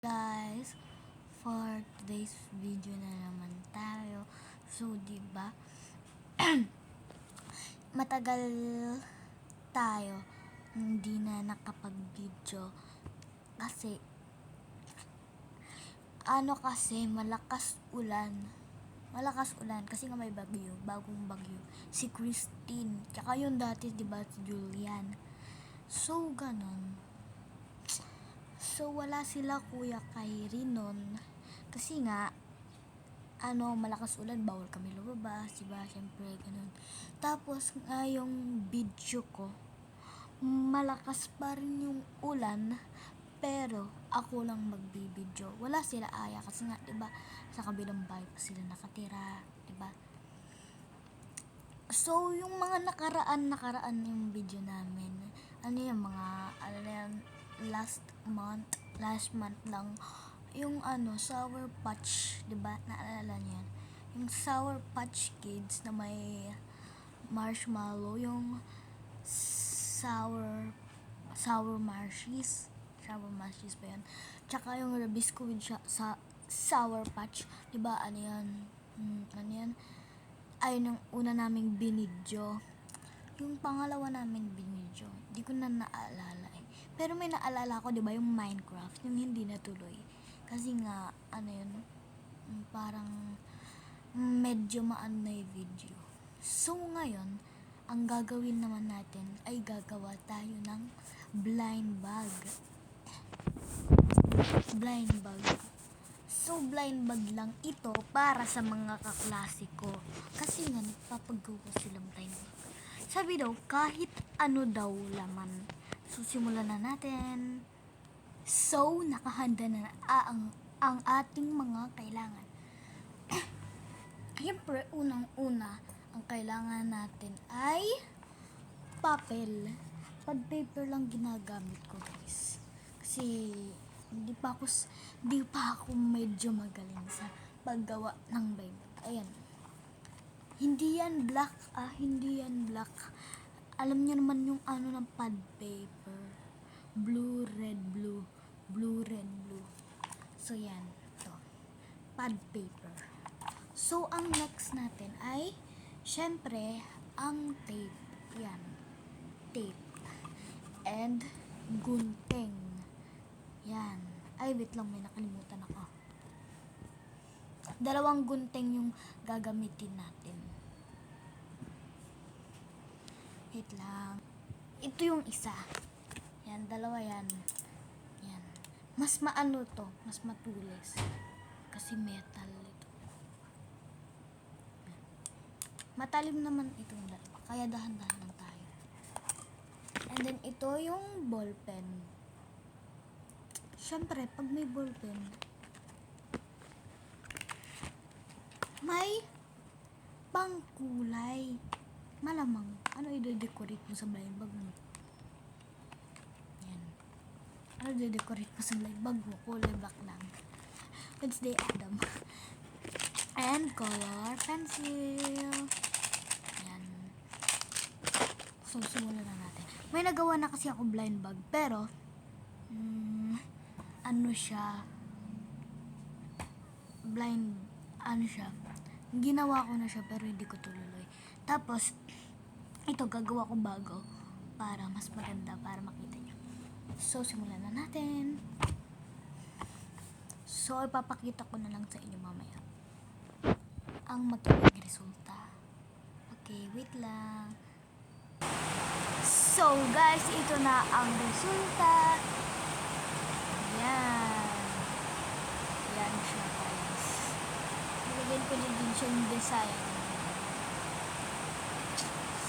Guys, for today's video na naman tayo. So, 'di ba? Matagal tayo hindi na nakapag-video kasi malakas ulan. Malakas ulan kasi nga may bagyo, bagong bagyo. Si Christine, tsaka yung dati 'di ba si Julian. So, ganon. So, wala sila Kuya Kyrie nun. Kasi nga, malakas ulan, bawal kami lumabas, diba? Siyempre, ganun. Tapos, yung video ko, malakas pa rin yung ulan, pero ako lang magbibideo. Wala sila Aya kasi nga, diba? Sa kabilang bahay pa sila nakatira, diba? So, yung mga nakaraan yung video namin. Last month lang. Yung Sour Patch, 'di ba? Naalala niyo yan? Yung Sour Patch Kids na may marshmallow, yung sour marshes ba yan? Tsaka yung biscuit sa Sour Patch, 'di ba? Ano yan? Ayun ang una naming binidyo. Yung pangalawa namin binidyo, di ko na naalala eh. Pero may naalala ko, di ba, yung Minecraft, yung hindi natuloy. Kasi nga, parang medyo maano na yung video. So, ngayon, ang gagawin naman natin ay gagawa tayo ng blind bag. So, blind bag lang ito para sa mga kaklase ko. Kasi nga, nagpapagawa silang blind bag. Sabi daw, kahit ano daw laman. So, simulan na natin. So, nakahanda na ang ating mga kailangan. Siyempre, unang-una, ang kailangan natin ay papel. Pad paper lang ginagamit ko, guys. Kasi, hindi pa ako medyo magaling sa paggawa ng Bible. Ayan. Hindi yan black. Alam niyo naman yung ng pad paper. Blue, red, blue. Blue, red, blue. So, yan. Ito. Pad paper. So, ang next natin ay, syempre, ang tape. Yan. Tape. And, gunting. Yan. Ay, wait lang. May nakalimutan ako. 2 gunting yung gagamitin natin. Wait lang. Ito yung isa. Yan, 2 yan. Yan. Mas maano to. Mas matulis. Kasi metal ito. Matalim naman itong 2. Kaya dahan-dahan lang tayo. And then, ito yung ballpen. Siyempre, pag may ballpen, may pangkulay. Malamang, i-decorate mo sa blind bag mo? Yan. I-decorate mo sa blind bag mo? Kulay black lang. Wednesday Adam. And color pencil. Yan. So, simulan na natin. May nagawa na kasi ako blind bag, pero, ginawa ko na siya pero hindi ko tuloy. Tapos, ito gagawa ko bago para mas maganda, para makita nyo. So, simulan na natin. So, ipapakita ko na lang sa inyo mamaya ang magiging resulta. Okay, wait lang. So, guys, ito na ang resulta. Yan. Yan siya, guys. Nilagyan ko din siya yung design.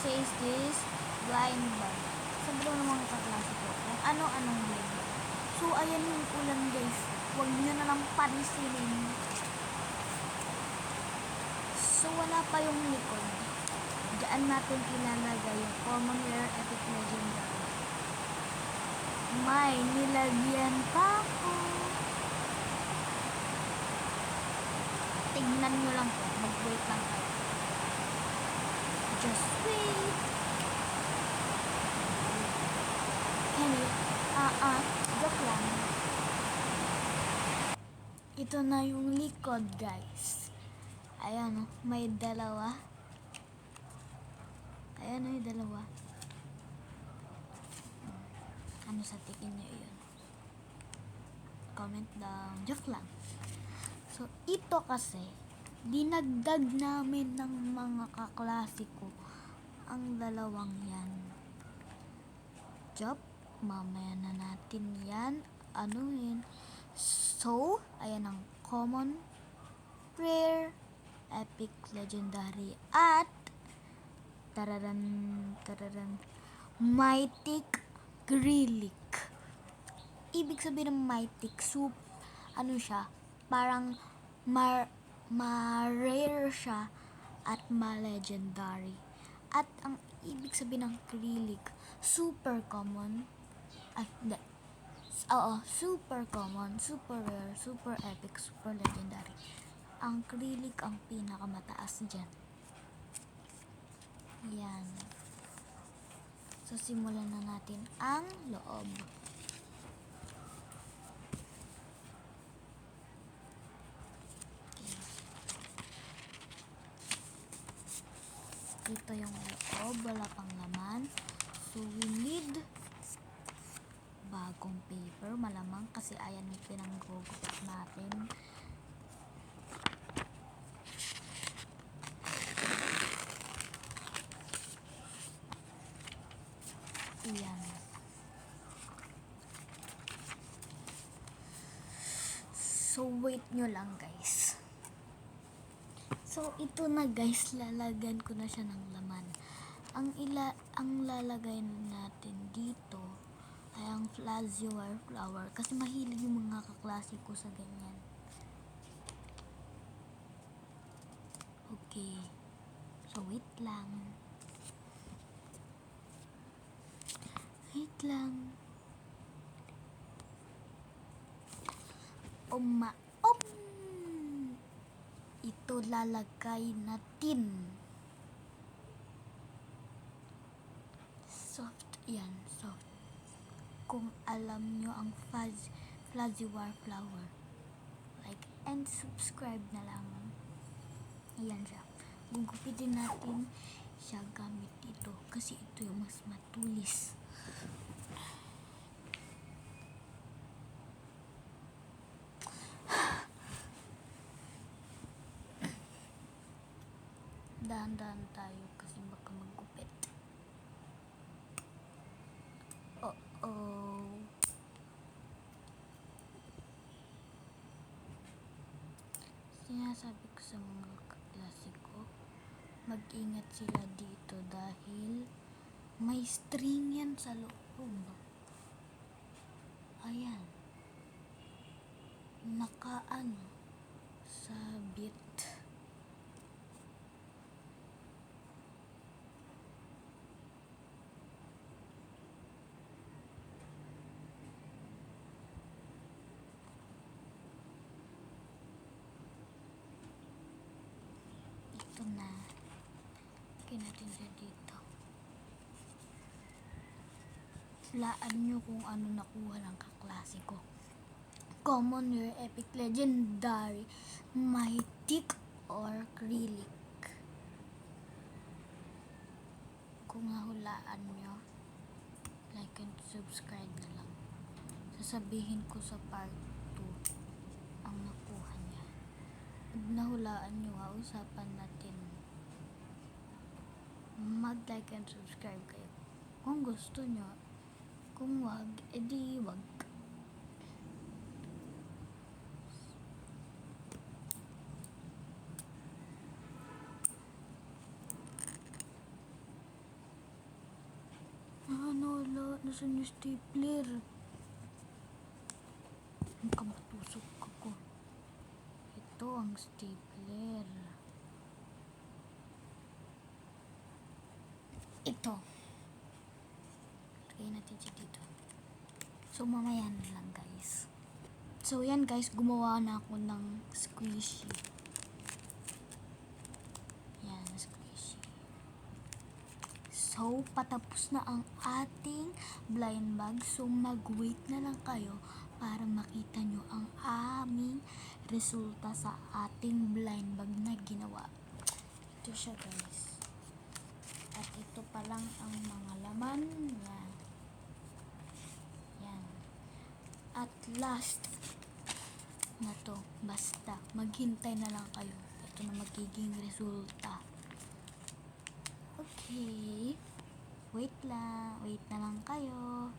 Says this blind bag. Sabi daw ng mga kaklase ko kung ano-anong blind bag. So, ayan yung ulan, guys. Huwag nyo na lang pansinin. So, wala pa yung likod. Diyan natin ilalagay yung common rare epic legendary. May nilagyan pa ako. Tignan nyo lang po. Mag-wait lang kayo. Just wait. Joke lang. Ito na yung likod, guys. Ayan, may dalawa. Ayan, may dalawa. Ano sa tingin niyo yun? Comment down. Joke lang. So, ito kasi, dinagdag namin ng mga kaklase ko ang dalawang yan. Job, mamaya na natin yan anuhin. So, ayan ang common, rare, epic, legendary, at tararan, mythic, Grilic. Ibig sabihin ng mythic, ano siya, parang ma-rare siya at ma-legendary. At ang ibig sabihin ng Grilic, super common, super common, super rare, super epic, super legendary. Ang Grilic ang pinakamataas dyan. Yan. So, simulan na natin ang loob. Ito yung loob, wala pang laman. So, we need bagong paper, malamang kasi ayan yung pinanggugupit natin. Ayan. So, wait nyo lang, guys. So, ito na, guys. Lalagyan ko na siya ng laman. Ang lalagay natin dito ay ang flazzyware flower. Kasi mahilig yung mga kaklase ko sa ganyan. Okay. So, wait lang. Wait lang. Ito lalagay natin. Soft. Yan, soft. Kung alam nyo ang flazzyware flower, like and subscribe na lang. Ayan siya. Gugupitin natin siya gamit ito kasi ito yung mas matulis. Dahan-dahan tayo kasi baka maggupit. Sinasabi ko sa mga kaklase ko, mag-ingat sila dito dahil may string yan sa loob. Ayan. Sabit. Ito na. Lagyan natin siya dito. Laan nyo kung ano nakuha ng kaklase ko. Common, rare, epic, legendary, mythic, or Grilic. Kung nahulaan nyo, like and subscribe na lang. Sasabihin ko sa part 2 ang nakuha niya. Pag nahulaan nyo, usapan natin. Mag-like and subscribe kayo. Kung gusto nyo, kung wag, edi wag. Nasaan yung stapler? Makamatusok ako. Ito ang stapler. Ito. Lagay natin siya dito. So, mamaya na lang, guys. So, yan, guys. Gumawa na ako ng squishy. Yan, squishy. So, patapos na ang ating blind bag. So, mag-wait na lang kayo para makita nyo ang aming resulta sa ating blind bag na ginawa. Ito siya guys. At ito pa lang ang mga laman. Yan. Yan. At last na to. Basta. Maghintay na lang kayo. Ito na magiging resulta. Okay. Wait lang. Wait na lang kayo.